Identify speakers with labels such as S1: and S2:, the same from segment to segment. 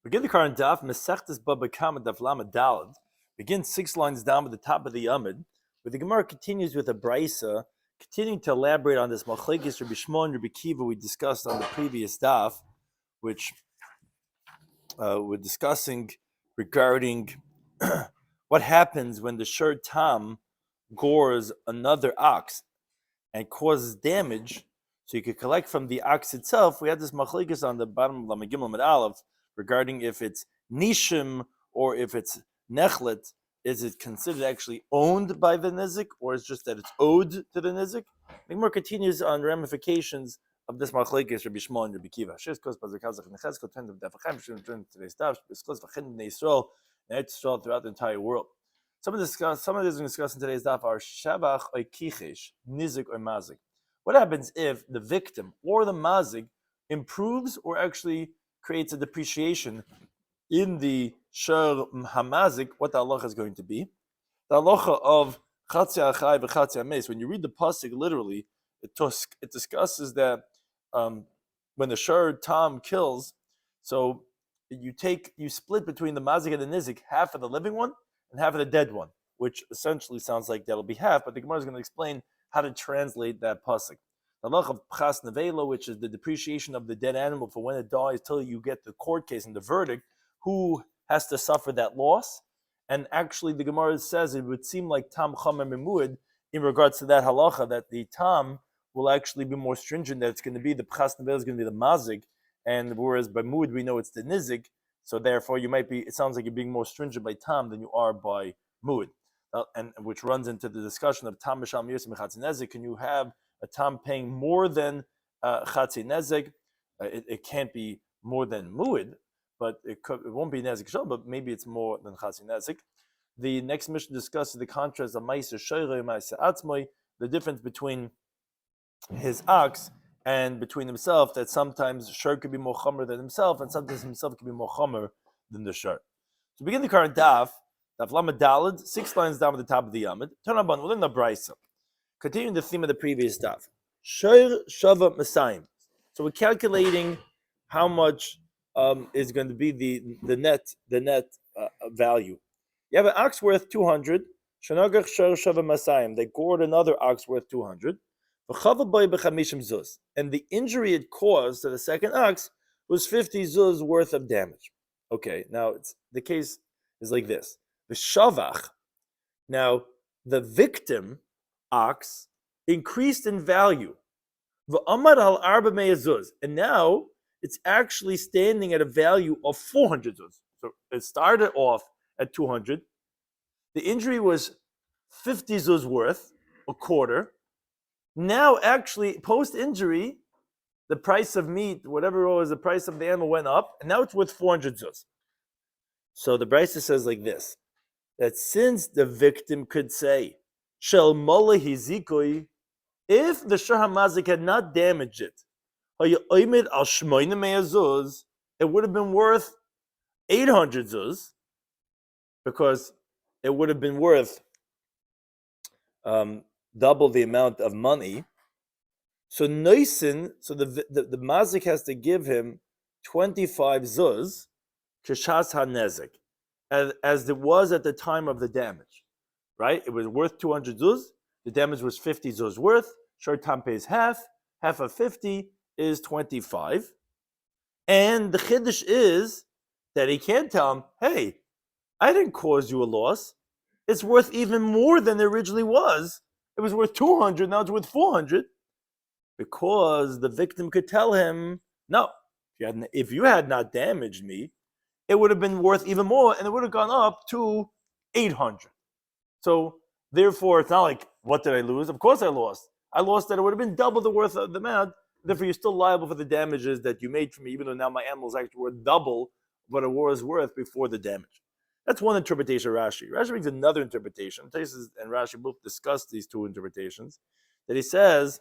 S1: Begin the current Daf, Mesechtes Bava Kama Daf Lama Dalad. Begin 6 lines down at the top of the Yomid, where the Gemara continues with a Braisa, continuing to elaborate on this Machlekes Rabbi Shloimy and Rabbi Kiva we discussed on the previous Daf, which we're discussing regarding what happens when the shiur tam gores another ox and causes damage. So you could collect from the ox itself. We had this machlekes on the bottom of Lamagim Lamed Aleph regarding if it's nishim or if it's nechlet. Is it considered actually owned by the nizik, or is it just that it's owed to the nizik? The Gemara continues on ramifications of this machlekes Rabbi Shloimy and Rabbi Kiva. Shis kos bazakazach necheskel turn to Daf Yomi today's Daf. Shis v'chen bnei Yisrael and Yisrael throughout the entire world. Some of this we're discussing today's Daf are shabach or kichesh, nizik or mazik. What happens if the victim or the mazik improves or actually creates a depreciation in the shiur hamazik? What the halacha is going to be? The halacha of chatzia achai v'chatzia ames. When you read the pasuk literally, it discusses that when the shiur tam kills, so you split between the mazik and the nizik, half of the living one and half of the dead one, which essentially sounds like that'll be half. But the Gemara is going to explain how to translate that pasuk. The halach of pchas nevela, which is the depreciation of the dead animal for when it dies till you get the court case and the verdict, who has to suffer that loss? And actually, the Gemara says it would seem like tam chamer memuad in regards to that halacha, that the tam will actually be more stringent, that it's going to be the pchas nevela is going to be the mazik, and whereas by muad we know it's the nizik, so therefore it sounds like you're being more stringent by tam than you are by muad. And which runs into the discussion of tam mishal mirsim chatzi nezek. Can you have a tam paying more than chatzi nezek? It can't be more than muad, but it won't be nezek shal, but maybe it's more than chatzi nezek. The next mission discusses the contrast of ma'aser shoyrei and ma'aser atzmoi, the difference between his ox and between himself, that sometimes shiur could be more chomer than himself, and sometimes himself could be more chomer than the shiur. To begin the current daf, Daf Lamed Daled, 6 lines down at the top of the Yomid. Turn on within the Braisa. Continuing the theme of the previous Daf. Shiur Shava Masayim. So we're calculating how much is going to be the net value. You have an ox worth 200. Shanagach Shiur Shava Masayim. They gored another ox worth 200. And the injury it caused to the second ox was 50 zuz worth of damage. Okay, now the case is like this. The shavach, now the victim ox increased in value. And now it's actually standing at a value of 400 zuz. So it started off at 200. The injury was 50 zuz worth, a quarter. Now actually post-injury, the price of meat, whatever it was, the price of the animal went up, and now it's worth 400 zuz. So the Braisa says like this, that since the victim could say, Shel Mola Hizikoi, if the shiur hamazik had not damaged it, it would have been worth 800 zuz, because it would have been worth double the amount of money. So noisin, so the mazik has to give him 25 zuz, kishas hanezik, as it was at the time of the damage, right? It was worth 200 zuz. The damage was 50 zuz worth. Shiur tam pays half. Half of 50 is 25. And the chiddush is that he can't tell him, hey, I didn't cause you a loss. It's worth even more than it originally was. It was worth 200, now it's worth 400. Because the victim could tell him, no, if you had not damaged me, it would have been worth even more, and it would have gone up to 800. So, therefore, it's not like, what did I lose? Of course I lost. I lost that it would have been double the worth of the amount. Therefore, you're still liable for the damages that you made for me, even though now my animal is actually worth double what it was worth before the damage. That's one interpretation of Rashi. Rashi brings another interpretation. Taisus and Rashi both discuss these two interpretations. That he says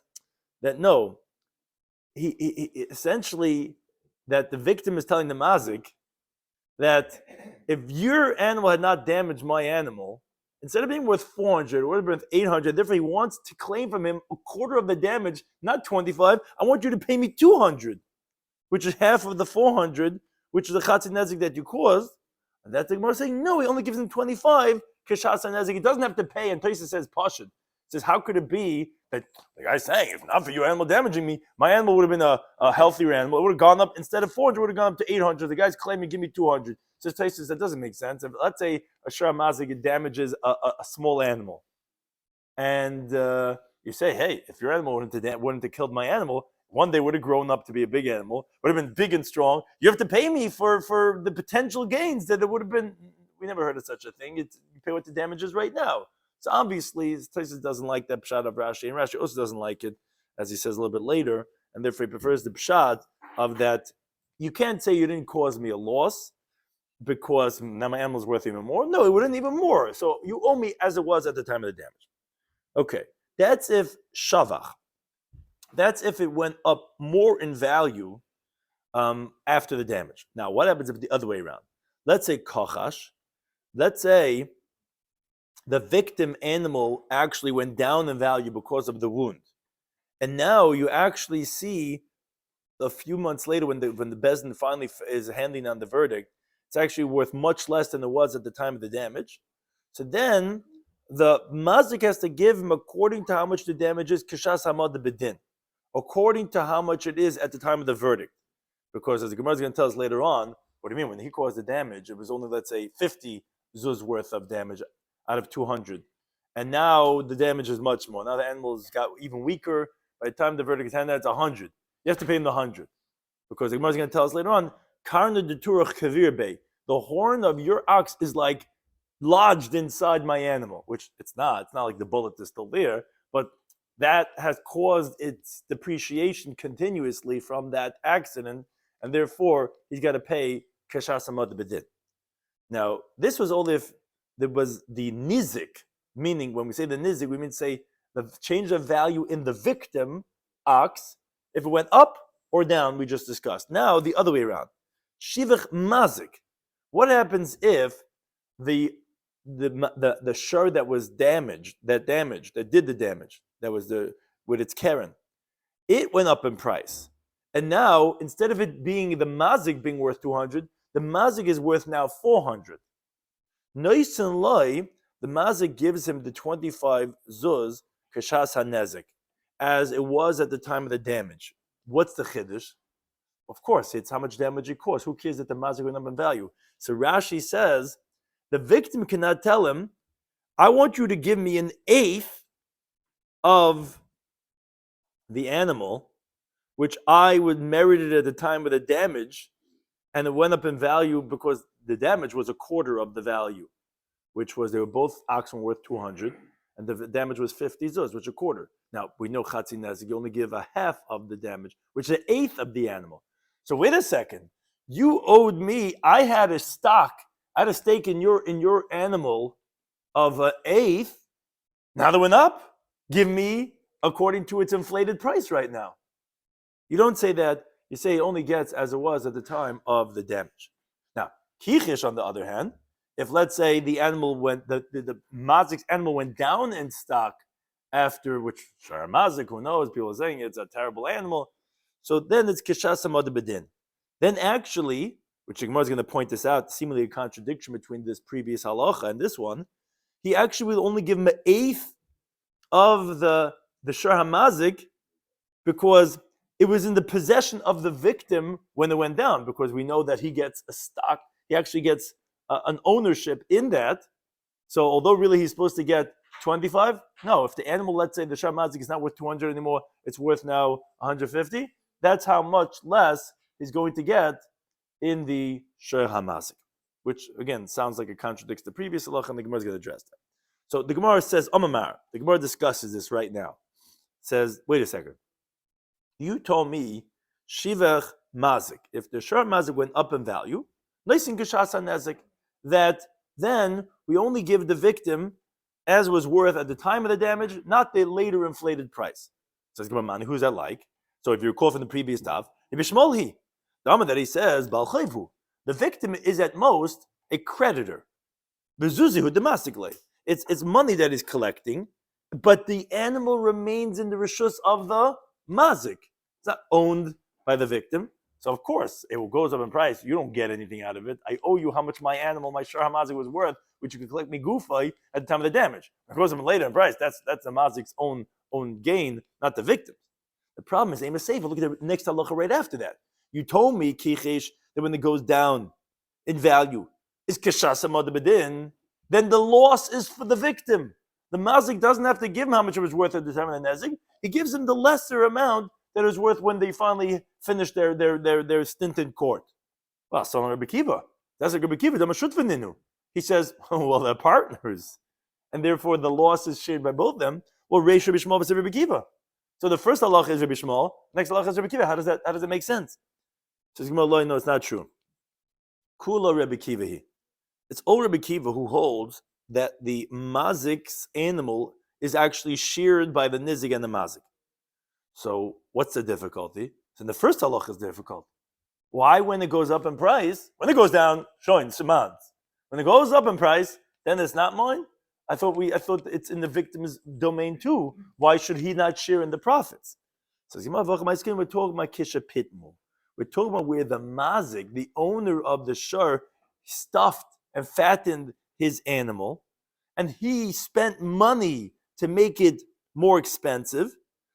S1: that no, he essentially, that the victim is telling the mazik that if your animal had not damaged my animal, instead of being worth 400, it would have been worth 800. Therefore, he wants to claim from him a quarter of the damage, not 25. I want you to pay me 200, which is half of the 400, which is the chatzin nezik that you caused. And that's the Gemara saying, no, he only gives him 25 kishas nezik. He doesn't have to pay. And Tosfos says, Pashut. Says, how could it be that the guy's saying, if not for your animal damaging me, my animal would have been a healthier animal. It would have gone up, instead of 400, it would have gone up to 800. The guy's claiming, give me 200. Says Tosfos, that doesn't make sense. If, let's say a shar mazik damages a small animal. And you say, hey, if your animal wouldn't have killed my animal, one day would have grown up to be a big animal, would have been big and strong. You have to pay me for the potential gains that it would have been. We never heard of such a thing. You pay what the damage is right now. So obviously, Tosfos doesn't like that pshat of Rashi, and Rashi also doesn't like it, as he says a little bit later, and therefore he prefers the pshat of that. You can't say you didn't cause me a loss because now my animal's worth even more. No, it wouldn't even more. So you owe me as it was at the time of the damage. Okay, that's if shavach. That's if it went up more in value after the damage. Now, what happens if the other way around? Let's say kochash. Let's say the victim animal actually went down in value because of the wound. And now you actually see a few months later when the Bezdin finally is handing down the verdict, it's actually worth much less than it was at the time of the damage. So then the mazik has to give him according to how much the damage is, kishas hamad bedin, according to how much it is at the time of the verdict. Because as the Gemara is going to tell us later on, what do you mean? When he caused the damage, it was only, let's say, 50 zuz worth of damage out of 200. And now the damage is much more. Now the animals got even weaker. By the time the verdict is handed, it's 100. You have to pay him the 100. Because the Gemara is going to tell us later on, Karna de Turach Kavir Bey, the horn of your ox is like lodged inside my animal, which it's not. It's not like the bullet is still there, but that has caused its depreciation continuously from that accident, and therefore he's got to pay Kashas Hamad Bedin. Now, this was only if there was the nizik, meaning when we say the nizik, we mean say the change of value in the victim ox, if it went up or down, we just discussed. Now, the other way around. Shivach mazik. What happens if the shur that was damaged, that did the damage, that was with its keren, it went up in price. And now, instead of it being the mazik being worth 200, the mazik is worth now 400. Noisin loy, the mazik gives him the 25 zuz kashas hanezik, as it was at the time of the damage. What's the chiddush? Of course, it's how much damage it caused. Who cares that the mazik went up in value? So Rashi says, the victim cannot tell him, I want you to give me an eighth of the animal, which I would merited at the time of the damage, and it went up in value because the damage was a quarter of the value, which was they were both oxen worth 200, and the damage was 50 zuz, which is a quarter. Now, we know Chatzi Nezik, you only give a half of the damage, which is an eighth of the animal. So wait a second. You owed me, I had a stake in your animal of an eighth. Now that went up, give me according to its inflated price right now. You don't say that, you say it only gets as it was at the time of the damage. Now, Hichish, on the other hand, if let's say the animal the mazik's animal went down in stock after, which Shar Mazik, who knows, people are saying it's a terrible animal, so then it's Kishas Hamad Bedin. Then actually, which the Gemara is going to point this out, seemingly a contradiction between this previous halacha and this one, he actually will only give him an eighth of the Shar HaMazik because it was in the possession of the victim when it went down, because we know that he gets a stock, he actually gets an ownership in that. So although really he's supposed to get 25, no, if the animal, let's say the Shar HaMazik is not worth 200 anymore, it's worth now 150, that's how much less he's going to get in the Shar HaMazik, which again sounds like it contradicts the previous halacha, and the Gemara is going to address that. So the Gemara says, Amamar, the Gemara discusses this right now. It says, wait a second. You told me, Shivach Mazik, if the Shar Mazik went up in value, Naisin Geshas HaNezik, that then we only give the victim as was worth at the time of the damage, not the later inflated price. Says Gemara, who's that like? So if you recall from the previous daf, Ibishmolhi, the Amar that he says, Bal Chayvu, the victim is at most a creditor. Bezuzihu domestically. It's money that he's collecting, but the animal remains in the rishus of the mazik. It's not owned by the victim. So of course it goes up in price. You don't get anything out of it. I owe you how much my animal, my shar hamazik was worth, which you can collect me gufay at the time of the damage. If it goes up later in price, that's the mazik's own gain, not the victim's. The problem is, Amos look at the next halacha right after that. You told me, Kichesh, that when it goes down in value, is kashasa madabedin, then the loss is for the victim. The mazik doesn't have to give him how much it was worth at the time of the nezik. He gives him the lesser amount that it was worth when they finally finished their stint in court. Well, so Rabbi Kiva. That's a Rabbi Kiva. He says, oh, well, they're partners, and therefore the loss is shared by both of them. Well, Reish Rabbi Shmuel v'Sei Rabbi Kiva. So the first halacha is Rabbi Shmuel, next halacha is Rabbi Kiva. How does that make sense? Says Gemara, no, it's not true. Kula Rabbi Kiva. It's all Rabbi Kiva who holds that the mazik's animal is actually sheared by the nizik and the mazik. So what's the difficulty? So the first halacha is difficult. Why, when it goes up in price? When it goes down, showing simans. When it goes up in price, then it's not mine. I thought it's in the victim's domain too. Why should he not share in the profits? So we're talking about kisha pitmu. We're talking about where the mazik, the owner of the shur, stuffed and fattened his animal, and he spent money to make it more expensive.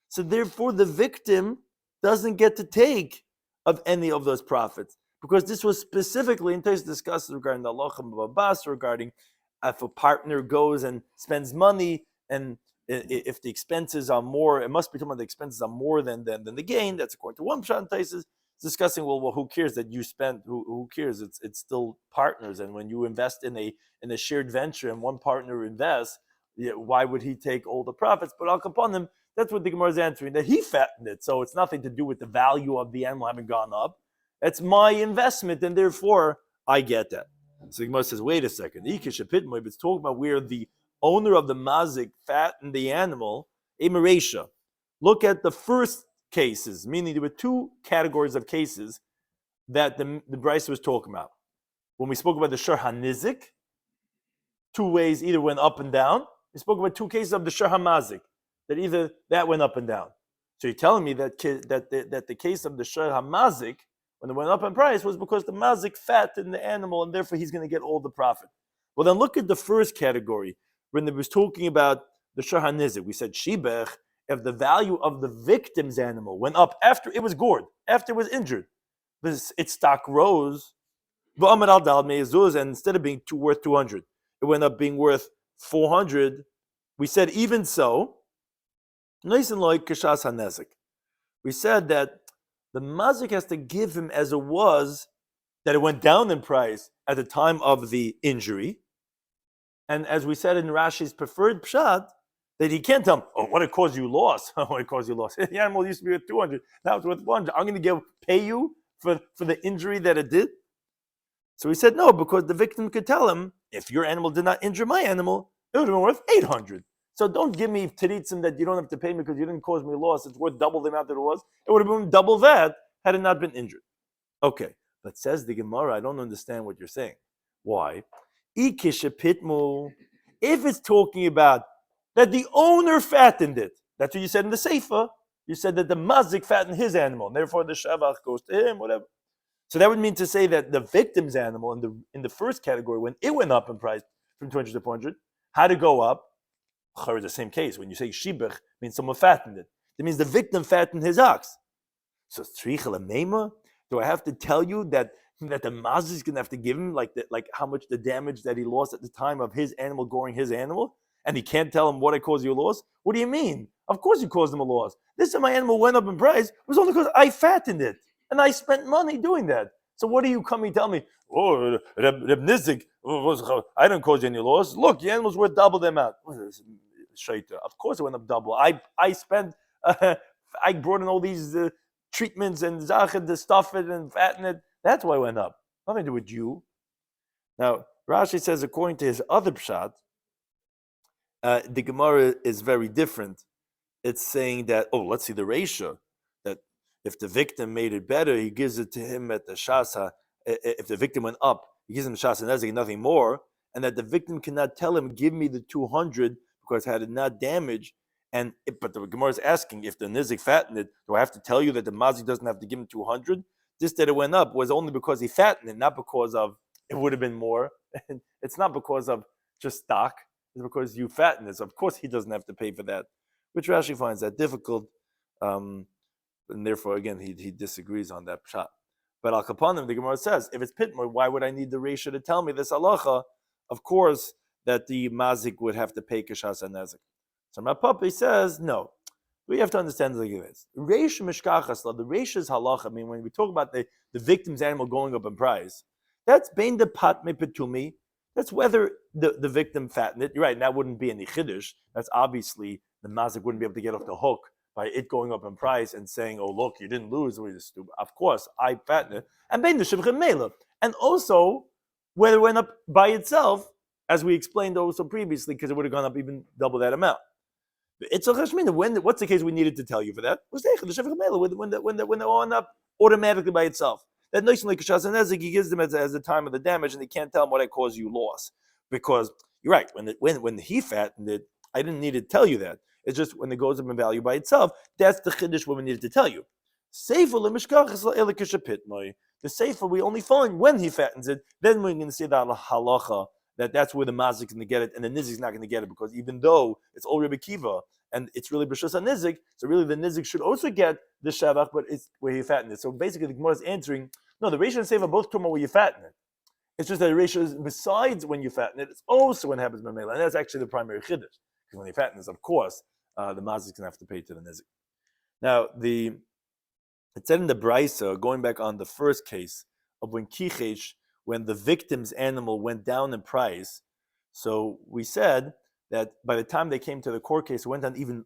S1: So therefore, the victim doesn't get to take of any of those profits, because this was specifically, in terms discussed regarding the halacha babas, regarding if a partner goes and spends money, and if the expenses are more, it must be talking about the expenses are more than the gain. That's according to one pshat Taisus. Discussing, well, who cares that you spent? Who cares? It's still partners, and when you invest in a shared venture and one partner invests, why would he take all the profits? But Al Kaponim, that's what the Gemara is answering, that he fattened it, so it's nothing to do with the value of the animal having gone up. It's my investment, and therefore I get that. So the Gemara says, wait a second, it's talking about where the owner of the mazik fattened the animal, a maresha. Look at the first cases, meaning there were two categories of cases that the Bryce was talking about. When we spoke about the shur hanizik, two ways either went up and down. We spoke about two cases of the shur hamazik, that either that went up and down. So you're telling me that the case of the shur hamazik, when it went up in price, was because the mazik fattened the animal, and therefore he's going to get all the profit. Well, then look at the first category when it was talking about the shur hanizik. We said shibech. If the value of the victim's animal went up after it was gored, after it was injured, its stock rose, and instead of being worth 200, it went up being worth 400. We said even so, we said that the mazik has to give him as it was, that it went down in price at the time of the injury. And as we said in Rashi's preferred pshat, that he can't tell him, oh, what it caused you loss? What it caused you loss? The animal used to be worth 200, now it's worth 100. I'm going to pay you for the injury that it did? So he said no, because the victim could tell him, if your animal did not injure my animal, it would have been worth 800. So don't give me tiritzim that you don't have to pay me because you didn't cause me loss. It's worth double the amount that it was. It would have been double that had it not been injured. Okay, but says the Gemara, I don't understand what you're saying. Why? If it's talking about that the owner fattened it, that's what you said in the Seifa. You said that the mazik fattened his animal, and therefore the shavach goes to him, whatever. So that would mean to say that the victim's animal in the first category, when it went up in price from 200 to 400, had to go up. The same case. When you say shibach, means someone fattened it. That means the victim fattened his ox. So do I have to tell you that the mazik is going to have to give him like how much the damage that he lost at the time of his animal goring his animal? And he can't tell him what I caused you a loss? What do you mean? Of course you caused him a loss. This time my animal went up in price, it was only because I fattened it. And I spent money doing that. So what are you coming to tell me? Oh, Reb Nizik, I didn't cause you any loss. Look, your animal's worth double the amount. Of course it went up double. I spent, I brought in all these treatments and zachet to stuff it and fatten it. That's why it went up. Nothing to do with you. Now, Rashi says, according to his other pshat, the Gemara is very different. It's saying that, let's see the ratio, that if the victim made it better, he gives it to him at the shasa. If the victim went up, he gives him the shasa nezek, nothing more, and that the victim cannot tell him, give me the 200 because had it not damaged. But the Gemara is asking, if the nizik fattened it, do I have to tell you that the mazik doesn't have to give him 200? this that it went up was only because he fattened it, not because of it would have been more. It's not because of just stock. It's because you fatten it. So of course he doesn't have to pay for that, which Rashi finds that difficult. And therefore, again, he disagrees on that pshat. But al kapanim, the Gemara says, if it's pitmur, why would I need the Reisha to tell me this halacha? Of course, that the mazik would have to pay kashas and nezik. So Rapapi says, no. We have to understand it like this. Reisha mishkachas, the Reisha's halacha, I mean, when we talk about the victim's animal going up in price, that's bein the patme petumi. That's whether the victim fattened it. You're right, that wouldn't be any chiddush. That's obviously, the mazik wouldn't be able to get off the hook by it going up in price and saying, oh, look, you didn't lose. Of course, I fattened it. And bein the shivchem mela. And also, whether it went up by itself, as we explained also previously, because it would have gone up even double that amount. It's a cheshmin. What's the case we needed to tell you for that? Was the shivchem mela when they went up automatically by itself. That notion like kashas and nezik, he gives them as the time of the damage, and they can't tell him what I caused you loss. Because you're right, when he fattened it, I didn't need to tell you that. It's just when it goes up in value by itself, that's the chiddush what we needed to tell you. The seifa we only find when he fattens it, then we're going to say that halacha, that's where the mazik is going to get it, and the nizik is not going to get it, because even though it's all Rebbe Kiva, and it's really b'shus and nizik, so really the nizik should also get the shavach, but it's where he fattened it. So basically the Gemara is answering, no, the Reisha and Seifa both come where you fatten it. It's just that the Reisha is besides when you fatten it, it's also when it happens b'meila, and that's actually the primary chiddush. Because when you fatten it, of course, the mazik is going to have to pay to the nizik. Now, it said in the Braisa, going back on the first case of when kichesh, when the victim's animal went down in price, so we said that by the time they came to the court case, it went down even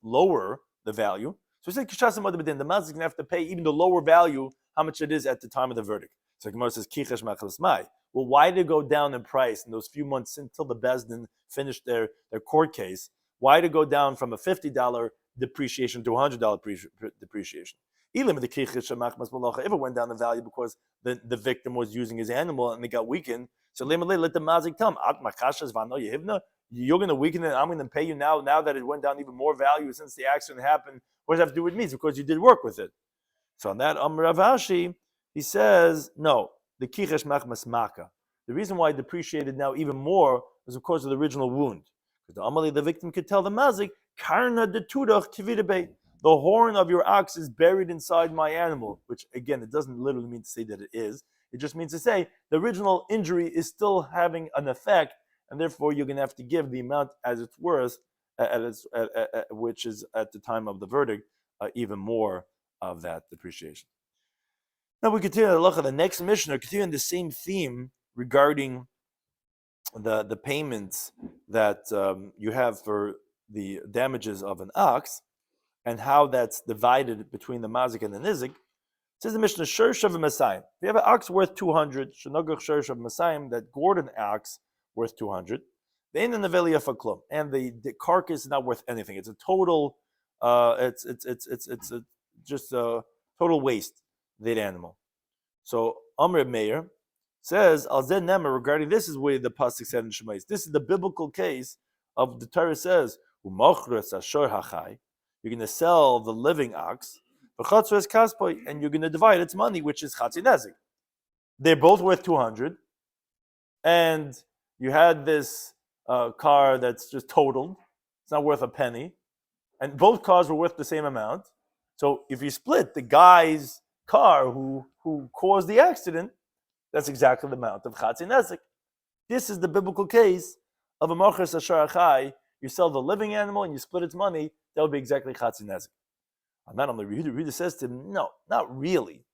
S1: lower the value. So we said kishas and the mazik is going to have to pay even the lower value, how much it is at the time of the verdict. So Gemara says kichesh machlas mai. Well, why did it go down in price in those few months until the Bezdin finished their court case? Why did it go down from a $50 depreciation to a $100 depreciation? If it went down the value because the victim was using his animal and it got weakened, so let the mazik tell him, you're going to weaken it, I'm going to pay you now that it went down even more value since the accident happened. What does that have to do with me? It's because you did work with it. So on that, Rav Ashi, he says, no, the kichesh machmas maka. The reason why it depreciated now even more was because of the original wound. Because the victim could tell the mazik, karna de tudach tividebe. The horn of your ox is buried inside my animal, which again, it doesn't literally mean to say that it is. It just means to say the original injury is still having an effect, and therefore you're going to have to give the amount as it's worth, which is at the time of the verdict, even more of that depreciation. Now we continue to look at the next Mishnah, continuing the same theme regarding the payments that you have for the damages of an ox, and how that's divided between the mazik and the nizik. It says the Mishnah, Shur Shav Masayim. If you have an ox worth 200, Shanogach Shur Shav Masayim, that gored an ox worth 200, and the carcass is not worth anything. It's a total, it's just a total waste, that animal. So Amr Meir says, Al Zen Nemer, regarding this is where the pasuk said in Shemais. This is the biblical case of the Torah says, U'mochres ashor hachai. You're going to sell the living ox, and you're going to divide its money, which is chatzi nezik. They're both worth 200, and you had this car that's just totaled. It's not worth a penny, and both cars were worth the same amount. So if you split the guy's car who caused the accident, that's exactly the amount of chatzi nezik. This is the biblical case of a mochers ashar achai. You sell the living animal and you split its money. That would be exactly chatzi nezik. And then the reader says to him, no, not really,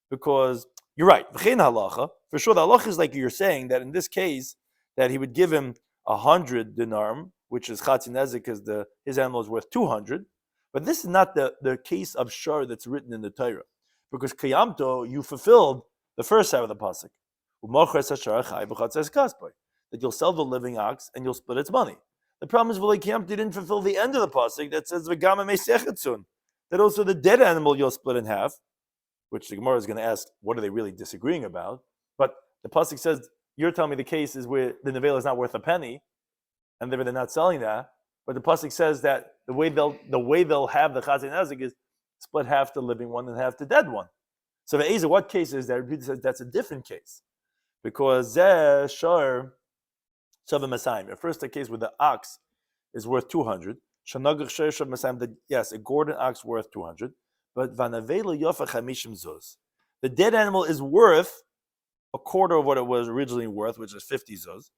S1: because you're right. V'chein halacha, for sure, the halacha is like you're saying that in this case that he would give him 100 dinarim, which is chatzi nezik, because his animal is worth 200. But this is not the case of shar that's written in the Torah, because kiyamto, you fulfilled the first side of the pasuk, that you'll sell the living ox and you'll split its money. The problem is V'leikiyamti didn't fulfill the end of the pasuk that says V'gama meisechetsun, that also the dead animal you'll split in half, which the Gemara is going to ask, what are they really disagreeing about? But the pasuk says, you're telling me the case is where the nevela is not worth a penny, and they're not selling that. But the pasuk says that the way they'll have the chatzi nezik is split half the living one and half the dead one. So the what case is that? Rabbi says that's a different case, because zeh shor shavim masayim. First, the case where the ox is worth 200. Shanagach shor shavim masayim. That yes, a Gordon ox worth 200, but vanavela yofa chamishim zuz. The dead animal is worth a quarter of what it was originally worth, which is 50 zuz,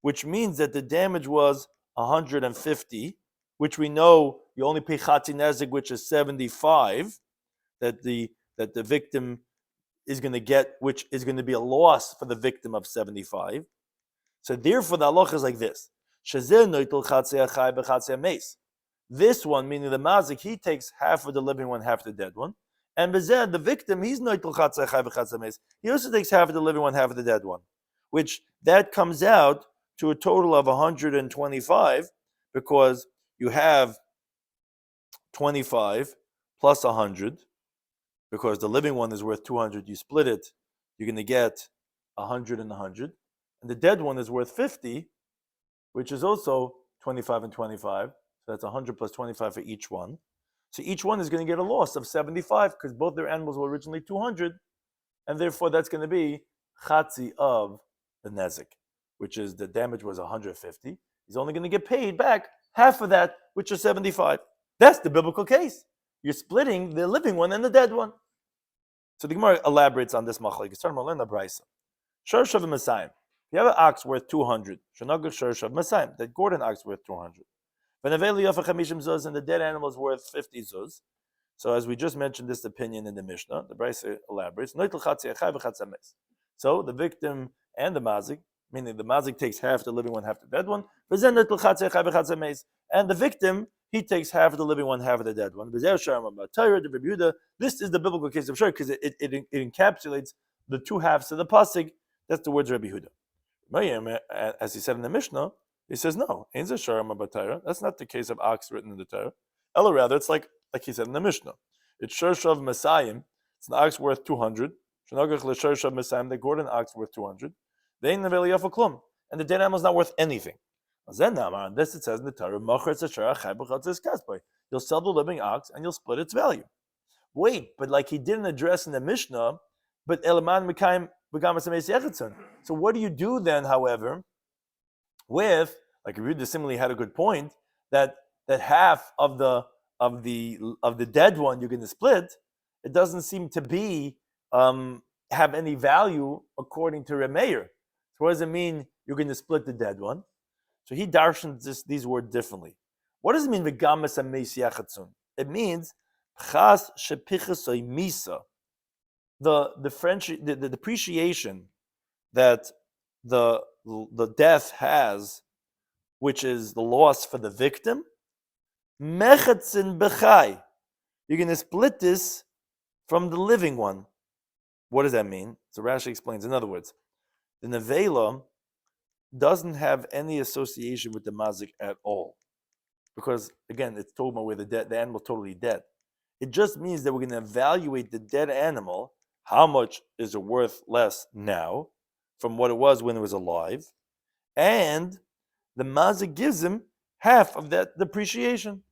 S1: which means that the damage was 150, which we know you only pay chatzi nezek, which is 75, that the victim is going to get, which is going to be a loss for the victim of 75. So therefore the halacha is like this. This one, meaning the mazik, he takes half of the living one, half of the dead one. And the victim, he's noitel chatzei chai b'chatzei meis. He also takes half of the living one, half of the dead one. Which that comes out to a total of 125, because you have 25 plus 100, because the living one is worth 200, you split it, you're going to get 100 and 100. And the dead one is worth 50, which is also 25 and 25. So that's 100 plus 25 for each one. So each one is going to get a loss of 75, because both their animals were originally 200. And therefore that's going to be chatzi of the nezik, which is the damage was 150. He's only going to get paid back half of that, which is 75. That's the biblical case. You're splitting the living one and the dead one. So the Gemara elaborates on this machlokes. It's starting to learn the brisa. Shor shav masayim. If you have an ox worth 200, shenagach shor shav masayim, that Gordon ox worth 200. V'naveli yofa chamishim zuz, and the dead animal is worth 50 zuz. So as we just mentioned this opinion in the Mishnah, the brisa elaborates. Noitel chatzei achai v'chatzei meis. So the victim and the mazik, meaning the mazik takes half the living one, half the dead one. And the victim, he takes half of the living one, half of the dead one. This is the biblical case of shor, because it encapsulates the two halves of the pasuk. That's the words of Rabbi Yehuda. As he said in the Mishnah, he says, no, that's not the case of ox written in the Torah. Ella, rather, it's like he said in the Mishnah. It's shor shav masayim. It's an ox worth 200. The Gordon ox worth 200. And the dead animal is not worth anything. Then on this it says in the Torah, you'll sell the living ox and you'll split its value. Wait, but like he didn't address in the Mishnah, but Elaman Mekayim Bava Kama Daf. So what do you do then, however, with, like Yehuda similarly had a good point, that half of the dead one you're going to split, it doesn't seem to be have any value according to Remeir. So what does it mean you're going to split the dead one? So he darshans these words differently. What does it mean v'gamas ameis yachatzun? It means chas shepichasoi misa. The depreciation that the death has, which is the loss for the victim, mechatzin bechai. You're going to split this from the living one. What does that mean? So Rashi explains. In other words, the nevela doesn't have any association with the mazik at all, because again, it's talking about where the animal is totally dead. It just means that we're going to evaluate the dead animal. How much is it worth less now from what it was when it was alive, and the mazik gives him half of that depreciation.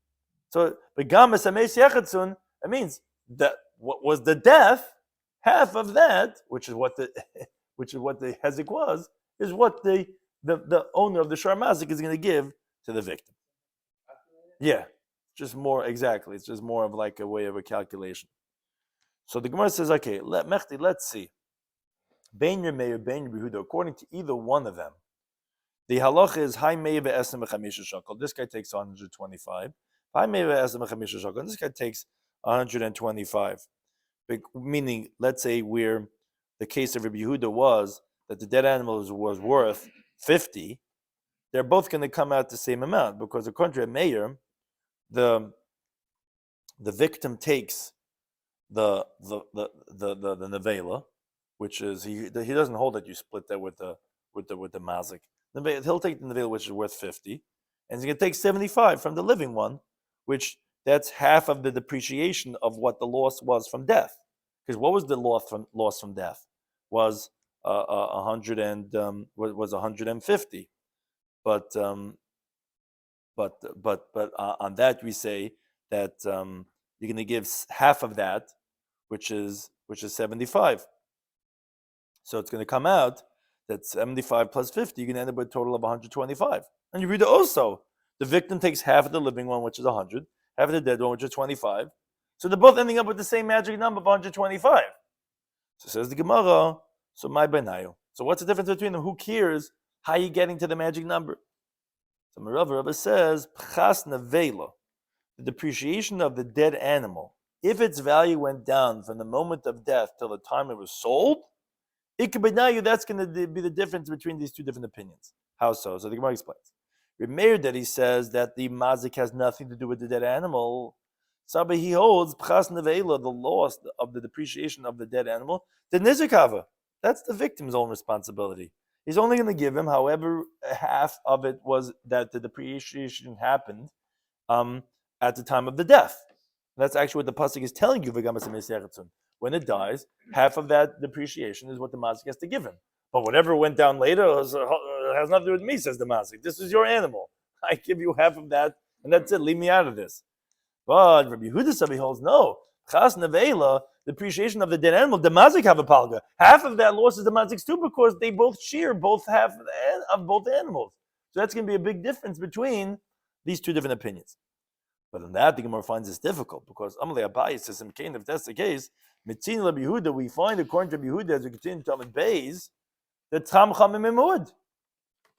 S1: So begamas ameis yachatzun, it means that what was the death, half of that, which is what the hezek was, is what the owner of the shor mazik is going to give to the victim. Yeah, just more exactly. It's just more of like a way of a calculation. So the Gemara says, okay, let's see. Bein Remeir, Bein Yehuda, according to either one of them, the halacha is Hay Meir ve'esem v'chamisha shekel. This guy takes 125. Hay Meir ve'esem v'chamisha shekel. And this guy takes 125. Meaning, let's say where the case of Rabbi Yehuda was that the dead animal was worth 50, they're both going to come out the same amount, because according to Meir, the victim takes the nevela, which is he doesn't hold that you split that with the mazik. He'll take the nevela, which is worth 50, and he's going to take 75 from the living one, which that's half of the depreciation of what the loss was from death. Because what was the loss from death? Was 150, but on that we say that you're going to give half of that, which is which is 75. So it's going to come out that 75 plus 50, you're going to end up with a total of 125. And you read it also. The victim takes half of the living one, which is 100, half of the dead one, which is 25. So they're both ending up with the same magic number of 125. So says the Gemara, so my benayu. So what's the difference between them? Who cares how you getting to the magic number? So Rabbi says, Pchas nevela, the depreciation of the dead animal, if its value went down from the moment of death till the time it was sold, that's going to be the difference between these two different opinions. How so? So the Gemara explains. Meir that he says that the mazik has nothing to do with the dead animal. Sabe he holds Pchas nevela, the loss of the depreciation of the dead animal, the nizikava. That's the victim's own responsibility. He's only going to give him however half of it was that the depreciation happened at the time of the death. That's actually what the pasuk is telling you. When it dies, half of that depreciation is what the mazik has to give him. But whatever went down later has nothing to do with me, says the mazik. This is your animal. I give you half of that, and that's it. Leave me out of this. But Rabbi Yehuda holds no. Chas nevela, the depreciation of the dead animal, the mazik have a palga. Half of that loss is the mazik's too, because they both shear both half of both animals. So that's going to be a big difference between these two different opinions. But in that, the Gemara finds this difficult, because Amalei Abaye says, if that's the case, Mitzin Rabbi Yehuda, we find according to Rabbi Yehuda, as we continue to Talmud Beis, that Tam Chamim Muad.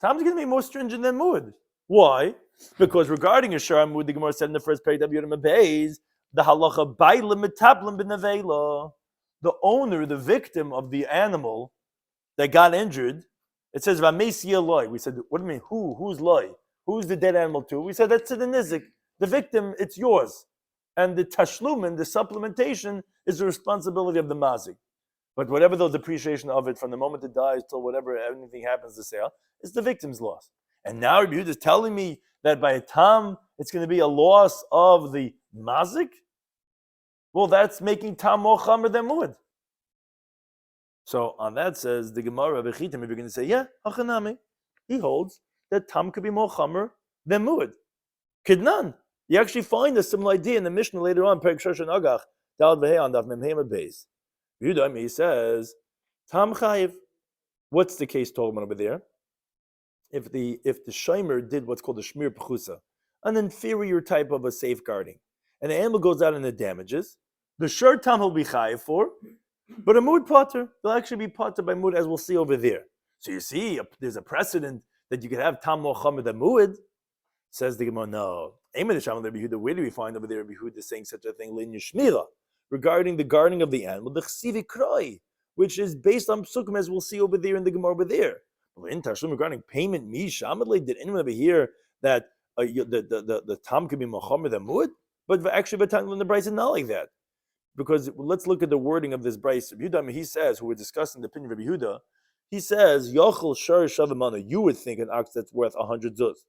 S1: Tam's going to be more stringent than Muad. Why? Because regarding a Shar Muad, the Gemara said in the first page of Yom Beis, the halacha bailim metaplim b'nevela, the owner, the victim of the animal that got injured, it says v'amesi loy. We said, what do you mean? Who's loy? Who's the dead animal to? We said that's to the nizik. The victim, it's yours, and the tashlumin, the supplementation, is the responsibility of the mazik. But whatever the depreciation of it from the moment it dies till whatever anything happens to sale is the victim's loss. And now Rabbi Yehuda is telling me that by a tam it's going to be a loss of the mazik. Well, that's making tam more chamer than muad. So on that says the Gemara Bechitim, if you're going to say, yeah, hachanami, he holds that tam could be more chamer than muad. Kidnan. You actually find a similar idea in the Mishnah later on, Perek Shosh and Agach, Dalad Vehei on Daf Memhemer Beis. He says, tam chayiv. What's the case talking about over there? If the shomer did what's called a shmir pechusa, an inferior type of a safeguarding, and the animal goes out and it damages, the shur tam will be chayiv for, but a mood potter, they'll actually be potter by mood, as we'll see over there. So you see, there's a precedent that you could have tam more chamer than mood. Says the Gemara, no. Where do we find over there Rabbi Yehuda saying such a thing? Regarding the guarding of the animal, the chsivi kroi, which is based on psukim, as we'll see over there in the Gemara over there. In Tashlum regarding payment, did anyone ever hear that the tam could be machamer than muad? But actually, in the Bryce is not like that, because let's look at the wording of this Bryce. He says, who we're discussing the opinion of Rabbi Yehuda, he says, Yochel shar shavamana. You would think an ox that's worth 100 zuz.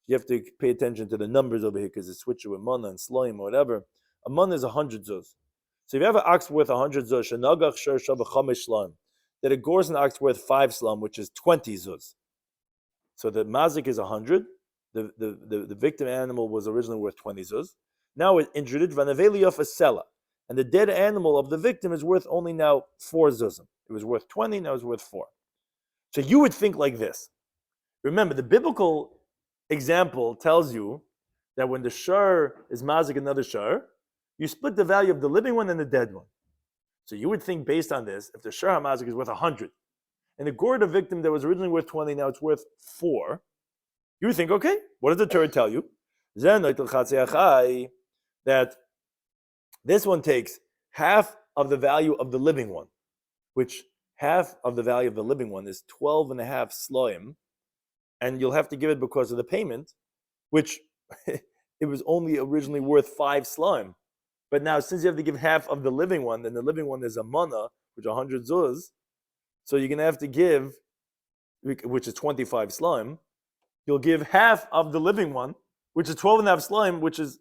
S1: You have to pay attention to the numbers over here, because it's switched with mana and sloim or whatever. A mana is 100 zuz. So if you have an ox worth 100 zuz, shenagach shar shava chamesh slam, that it gores an ox worth 5 slam, which is 20 zuz. So the mazik is 100. The victim animal was originally worth 20 zuz. Now it injured it, vanaveli of a sela, and the dead animal of the victim is worth only now 4 zuzim. It was worth 20, now it's worth 4. So you would think like this. Remember, the biblical example tells you that when the shar is mazik another shar, you split the value of the living one and the dead one. So you would think, based on this, if the shar mazik is worth 100, and the gored victim that was originally worth 20, now it's worth 4, you would think, okay, what does the Torah tell you? That this one takes half of the value of the living one, which half of the value of the living one is 12 and a half sloim, and you'll have to give it because of the payment, which it was only originally worth 5 slime. But now, since you have to give half of the living one, then the living one is a mana, which is 100 zuz, so you're going to have to give, which is 25 slime, you'll give half of the living one, which is 12 and a half slime, which is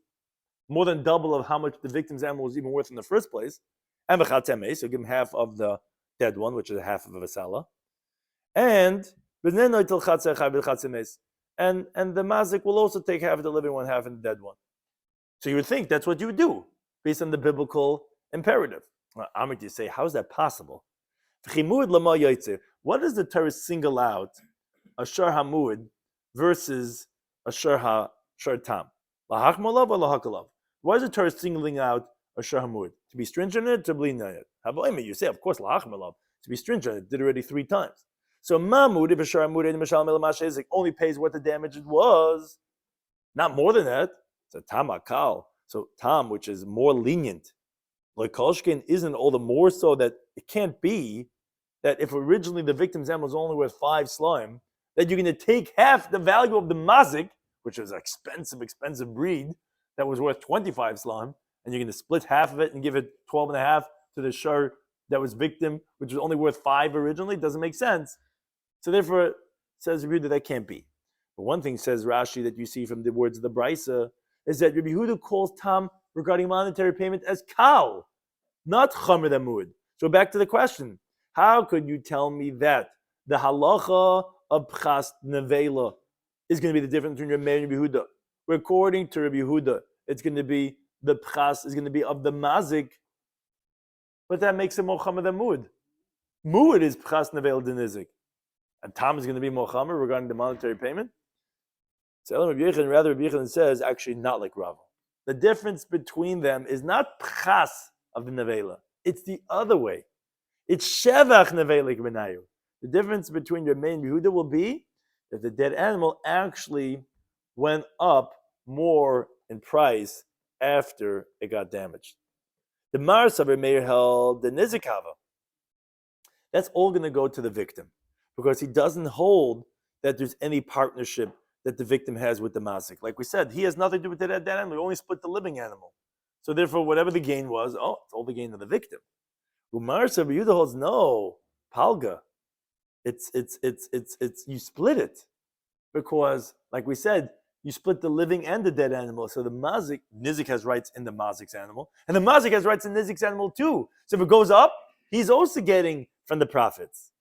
S1: more than double of how much the victim's animal was even worth in the first place, and v'chatzemei, so give him half of the dead one, which is half of a vasala, and the mazik will also take half of the living one, half of the dead one. So you would think that's what you would do, based on the biblical imperative. I'm going to say, how is that possible? What does the Torah single out a shar hamud versus a shar tam? Lahachmalav or lahakalav? Why is the Torah singling out a shar hamud? To be stringent in it, to be nayat? You say, of course, lahachmalav. To be stringent, it did already 3 times. So mamud, if a shar hamud only pays what the damage it was, not more than that. It's a tam akal. So tam, which is more lenient. Like kolshkin isn't all the more so that it can't be that if originally the victim's animal was only worth 5 slime, that you're going to take half the value of the mazik, which is an expensive breed, that was worth 25 slime, and you're going to split half of it and give it 12 and a half to the shar that was victim, which was only worth 5 originally. It doesn't make sense. So therefore, says Rabbi Yehuda, that can't be. But one thing says Rashi that you see from the words of the Brisa is that Rabbi Yehuda calls tam regarding monetary payment as kal, not chamer damud. So back to the question. How could you tell me that the halacha of pchas nevela is going to be the difference between Rabbi and Rabbi Yehuda? According to Rabbi Yehuda, it's going to be the pchas is going to be of the mazik, but that makes it mochamer damud. Mud is pchas nevela denizik, and tam is going to be mochamer regarding the monetary payment. So Rabbi Yochanan says actually not like Rava. The difference between them is not pchas of the nevela; it's the other way. It's shevach nevelik benayu. The difference between Yomei and Yehuda will be that the dead animal actually went up more in price after it got damaged. The Mars of Meir held the nizikava. That's all going to go to the victim because he doesn't hold that there's any partnership that the victim has with the mazik. Like we said, he has nothing to do with the dead animal. He only split the living animal. So therefore, whatever the gain was, it's all the gain of the victim. Umar Rabbi Yehuda holds no palga. It's you split it because, like we said, you split the living and the dead animal. So the nizik has rights in the mazik's animal, and the mazik has rights in nizik's animal too. So if it goes up, he's also getting from the profits.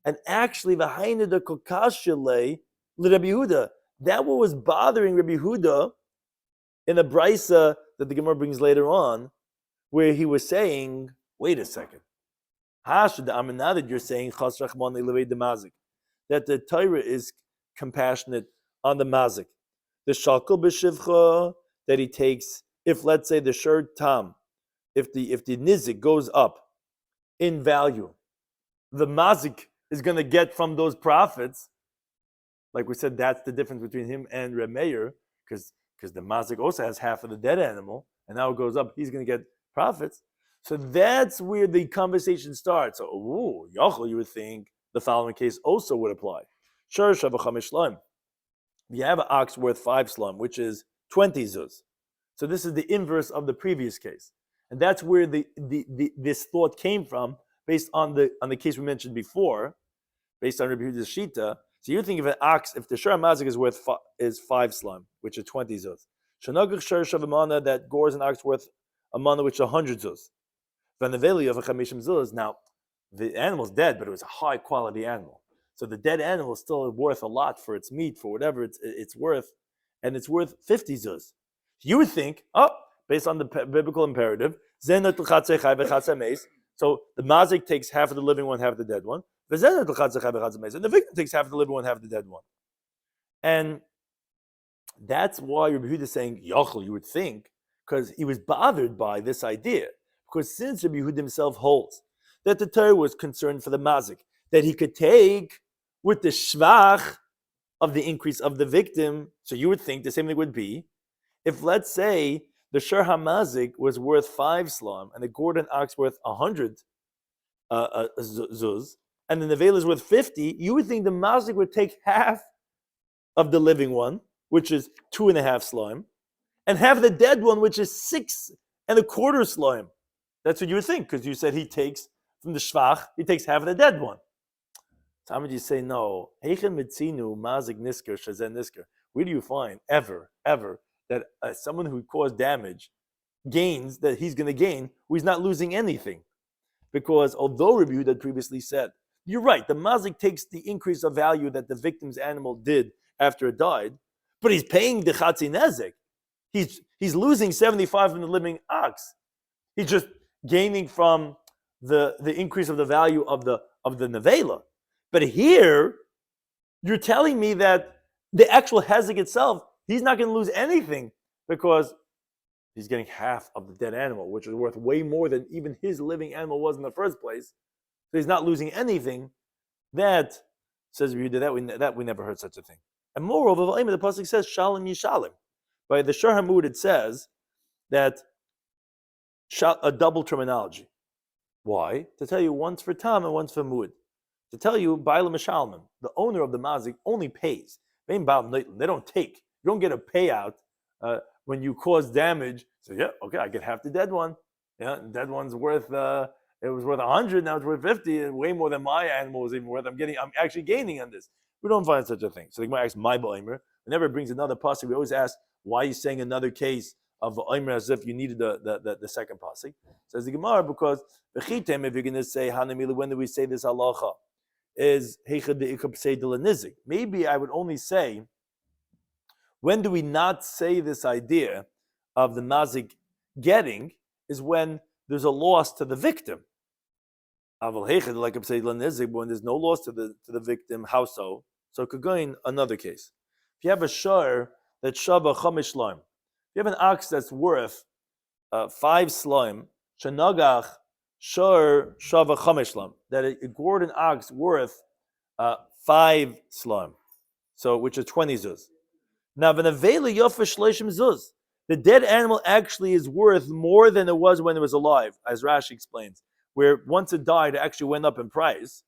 S1: And actually, the hainu de kokashile le Rabbi Yehuda, that what was bothering Rabbi Yehuda in the brisa that the Gemara brings later on, where he was saying, wait a second. Now that you're saying that the Torah is compassionate on the mazik. The shakal b'shivcha that he takes, if let's say the shur tam, if the nizik goes up in value, the mazik is going to get from those profits. Like we said, that's the difference between him and Reb Meir, because the mazik also has half of the dead animal, and now it goes up, he's going to get profits. So that's where the conversation starts. So, Yachol, you would think the following case also would apply. Shar Bava Kama Daf. You have an ox worth 5 slum, which is 20 zuz. So this is the inverse of the previous case. And that's where this thought came from, based on the case we mentioned before, based on Rabbi Yehuda's Shita. So you think of an ox, if the Shar Mazik is 5 slum, which is 20 zuz. Shanagach Shar Shavamana, that gores an ox worth a mana, which is 100 zuz. Now, the animal's dead, but it was a high quality animal. So the dead animal is still worth a lot for its meat, for whatever it's worth, and it's worth 50 zuz. You would think, based on the biblical imperative, so the mazik takes half of the living one, half of the dead one, and the victim takes half of the living one, half of the dead one. And that's why Rabbi Yehuda is saying, Yachol, you would think, because he was bothered by this idea. Because since Rabbi Yehuda himself holds that the Torah was concerned for the mazik, that he could take with the shvach of the increase of the victim, so you would think the same thing would be if, let's say, the shur hamazik was worth 5 slum and the Gordon ox worth 100 zuz, and the nevela is worth 50. You would think the mazik would take half of the living one, which is 2.5 slime, and half the dead one, which is 6.25 slime. That's what you would think, because you said he takes from the shvach, he takes half of the dead one. So how would you say no? Where do you find ever that someone who caused damage gains that he's going to gain, who he's not losing anything? Because although Rabbi Yehuda previously said, you're right, the mazik takes the increase of value that the victim's animal did after it died, but he's paying the chatzi nezek. He's losing 75 from the living ox. He's just gaining from the increase of the value of the nevela. But here, you're telling me that the actual hezek itself, he's not going to lose anything because he's getting half of the dead animal, which is worth way more than even his living animal was in the first place. So he's not losing anything. That says that we never heard such a thing. And moreover, the pasuk says shalom yishalem. By the Shur Hamud, it says that a double terminology. Why? To tell you once for tam and once for mud. To tell you, Ba'ila Mishalman, the owner of the mazik only pays. They don't take. You don't get a payout when you cause damage. So yeah, okay, I get half the dead one. Yeah, the dead one's worth. It was worth 100. Now it's worth 50. And way more than my animal was even worth. I'm actually gaining on this. We don't find such a thing. So the Gemara asks, my Ba'omer. Whenever it brings another pasuk, we always ask, why are you saying another case of Ba'omer as if you needed the second pasuk? Says the Gemara, because the chitem, if you're going to say Hanamila, when do we say this halacha? Is maybe I would only say, when do we not say this idea of the mazik getting is when there's a loss to the victim. Like I'm saying, when there's no loss to the victim, how so? So it could go in another case. If you have a shiur that's shava chamish shloim, if you have an ox that's worth 5 shloim, shenagach shiur shava chamish shloim, that a gored an ox worth 5 shloim, so which is 20 zuz. Now, v'navela yofa shleishim zuz, the dead animal actually is worth more than it was when it was alive, as Rashi explains, where once it died, it actually went up in price.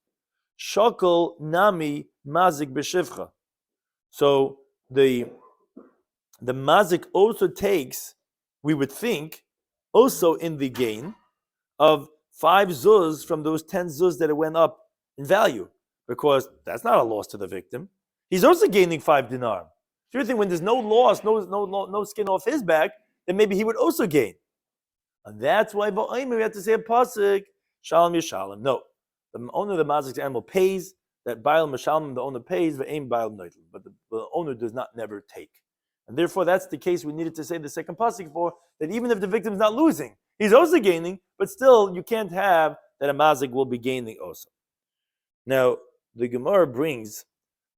S1: Shakal nami mazik b'shivcha. So the mazik also takes, we would think, also in the gain of 5 zuz from those 10 zuz that it went up in value, because that's not a loss to the victim. He's also gaining 5 dinar. So you think when there's no loss, no skin off his back, then maybe he would also gain. And that's why we have to say a pasuk, shalom yishalem. No, the owner of the mazik animal pays, that Ba'al Mishalem, the owner pays, but the owner does not never take. And therefore, that's the case we needed to say the second pasuk for, that even if the victim's not losing, he's also gaining, but still, you can't have that a mazik will be gaining also. Now, the Gemara brings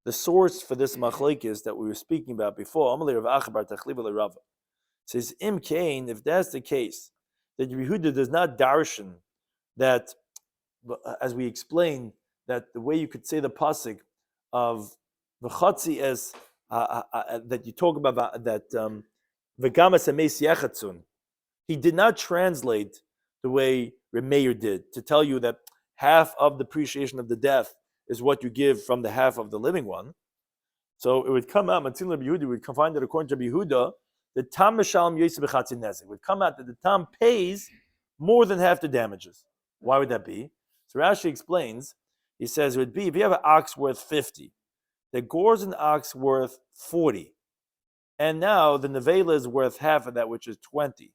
S1: the source for this machlekes that we were speaking about before. It says, Im Kain, if that's the case, that Yehuda does not darshan that, as we explained, that the way you could say the pasuk of v'chatzi es that you talk about that v'gamas ameis yechatzun, he did not translate the way Meir did to tell you that half of the appreciation of the death is what you give from the half of the living one. So it would come out, Matzil Rabbi Yehuda would find that according to Rabbi Yehuda, the tam mishalem yosef b'chatzi nezek would come out that the tam pays more than half the damages. Why would that be? So Rashi explains. He says it would be if you have an ox worth 50, the gores an ox worth 40, and now the nevela is worth half of that, which is 20.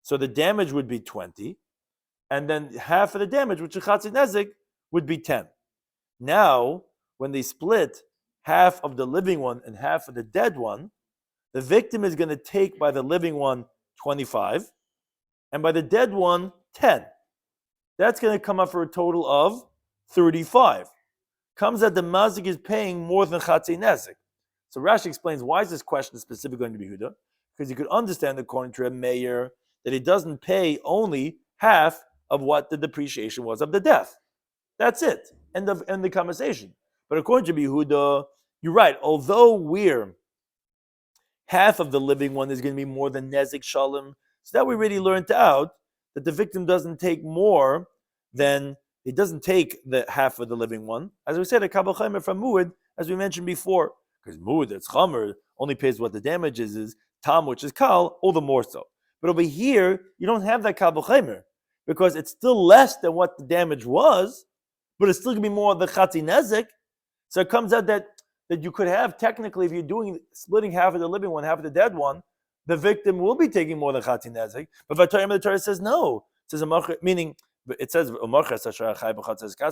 S1: So the damage would be 20, and then half of the damage, which is chatzi nezek, would be 10. Now, when they split half of the living one and half of the dead one, the victim is going to take by the living one 25, and by the dead one 10. That's going to come up for a total of 35. Comes that the mazik is paying more than chatzi nezek. So Rashi explains, why is this question specifically going to be Yehuda? Because you could understand, according to Meir, that he doesn't pay only half of what the depreciation was of the death. That's it. End the conversation. But according to Yehuda, you're right. Although we're half of the living one is going to be more than nezek shalom, so that we already learned out that the victim doesn't take more than, it doesn't take the half of the living one. As we said, a kabel chaymer from muad, as we mentioned before, because muad, that's chamer, only pays what the damage is tam, which is kal, all the more so. But over here, you don't have that kabel chaymer, because it's still less than what the damage was, but it's still going to be more of the chatzi nezek. So it comes out that you could have, technically, if you're splitting half of the living one, half of the dead one, the victim will be taking more than chatzi nezek. But the Torah says no. It says meaning, it says but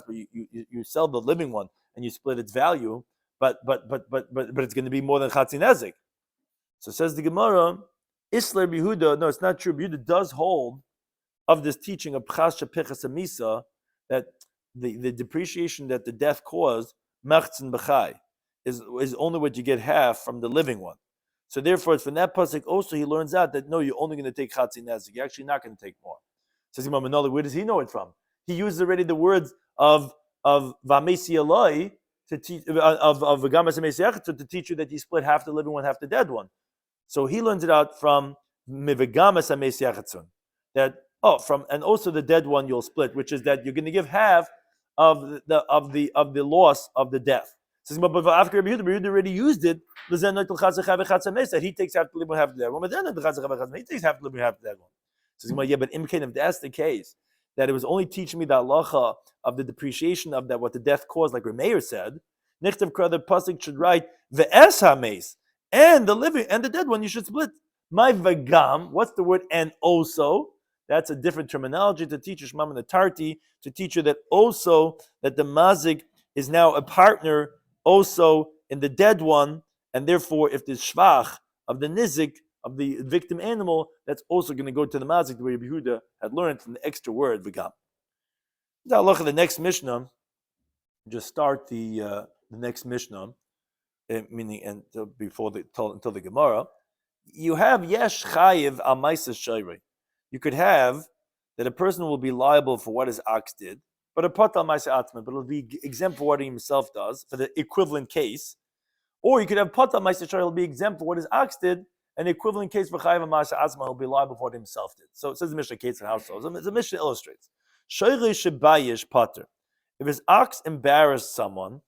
S1: you sell the living one and you split its value, but it's going to be more than chatzi nezek. So says the Gemara, Isler Yehuda. No, it's not true. Yehuda does hold of this teaching of Pchas Shepichas Amisa, that the depreciation that the death caused, Mechtzin B'chai, is only what you get half from the living one. So therefore, from that pasuk also he learns out that no, you're only going to take Chatzi Nezik. You're actually not going to take more. Says Imam Manali, where does he know it from? He used already the words of Vamesi Eloi to teach of Vagamas Amesi to teach you that you split half the living one, half the dead one. So he learns it out from Mivagamas Amesi that and also the dead one you'll split, which is that you're going to give half of the loss of the death. Says, but after Rabbi Yehuda already used it. That he takes half the living, half the dead one. But then he takes half the living, half the dead one. Says, yeah, but if that's the case, that it was only teaching me the halacha of the depreciation of that what the death caused, like Rameir said. Nichtav Kra, the pasuk should write ve'es hameis, and the living and the dead one you should split. My vagam, what's the word and also? That's a different terminology to teach Shmam and the Tarti, to teach you that also that the mazik is now a partner also in the dead one, and therefore if the shvach of the nizik of the victim animal, that's also going to go to the mazik the way Rabbi Yehuda had learned from the extra word v'gam. The next Mishnah, just start the next Mishnah, meaning until the Gemara. You have yesh chayiv al ma'aser shayri. You could have that a person will be liable for what his ox did, but a pat al ma'aser atma, but it'll be exempt for what he himself does for the equivalent case. Or you could have pat al ma'aser shayri, will be exempt for what his ox did. An equivalent case for chayiv al ma'aser atma, will be liable for what himself did. So it says the Mishnah case and households. The Mishnah illustrates. Shayri shebayish pater. If his ox embarrassed someone,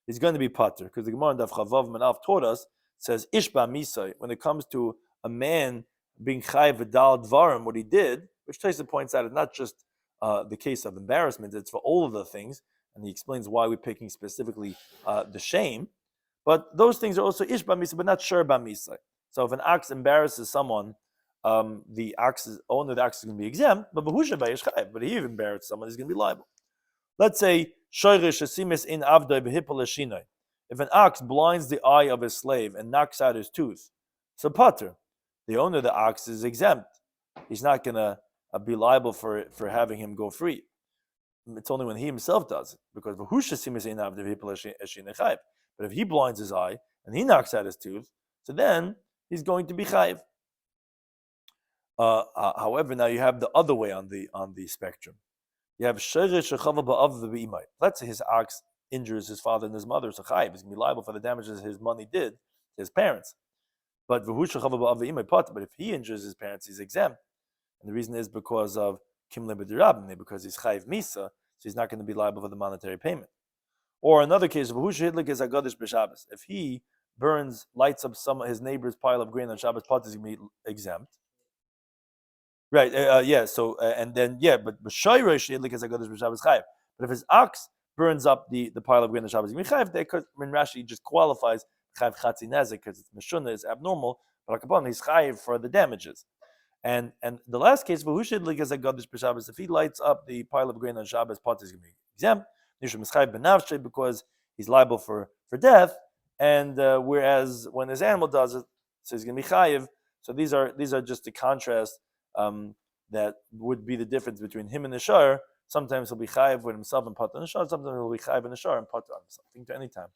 S1: he's going to be pater, because the Gemara in Daf Chavav Manav taught us, says ishba misai, when it comes to a man being chayiv v'dal dvarim, what he did, which Taisa points out is not just the case of embarrassment, it's for all of the things, and he explains why we're picking specifically the shame, but those things are also ishba misai, but not shur ba misai. So if an ox embarrasses someone, the owner of the ox is going to be exempt, but v'husha bayish chayiv, but he even embarrassed someone, he's going to be liable. Let's say shoyrish asimis in avdoi behipol eshinoi. If an ox blinds the eye of his slave and knocks out his tooth, so pater, the owner of the ox is exempt. He's not going to be liable for having him go free. It's only when he himself does it, because but if he blinds his eye and he knocks out his tooth, so then he's going to be chayiv. However, now you have the other way on the spectrum. You have let's say his ox injures his father and his mother, so chayiv, he's going to be liable for the damages his money did to his parents. But if he injures his parents, he's exempt. And the reason is because of kimle b'dirabne, because he's chayiv misa, so he's not going to be liable for the monetary payment. Or another case of if he lights up his neighbor's pile of grain on Shabbos, pot is going to be exempt. Right, so, and then, but if his ox burns up the pile of grain on Shabbos, when Rashi just qualifies chayiv chatzi nezik because it's meshuna, is abnormal, but he's chayiv for the damages. And the last case, if he lights up the pile of grain on Shabbos, pot is going to be exempt, because he's liable for death, and whereas when his animal does it, so he's going to be chayiv. So these are just the contrast that would be the difference between him and the shar. Sometimes he'll be chayiv with himself and pot on the shar. Sometimes he'll be chayiv in the shar and pot on himself. Think to any time.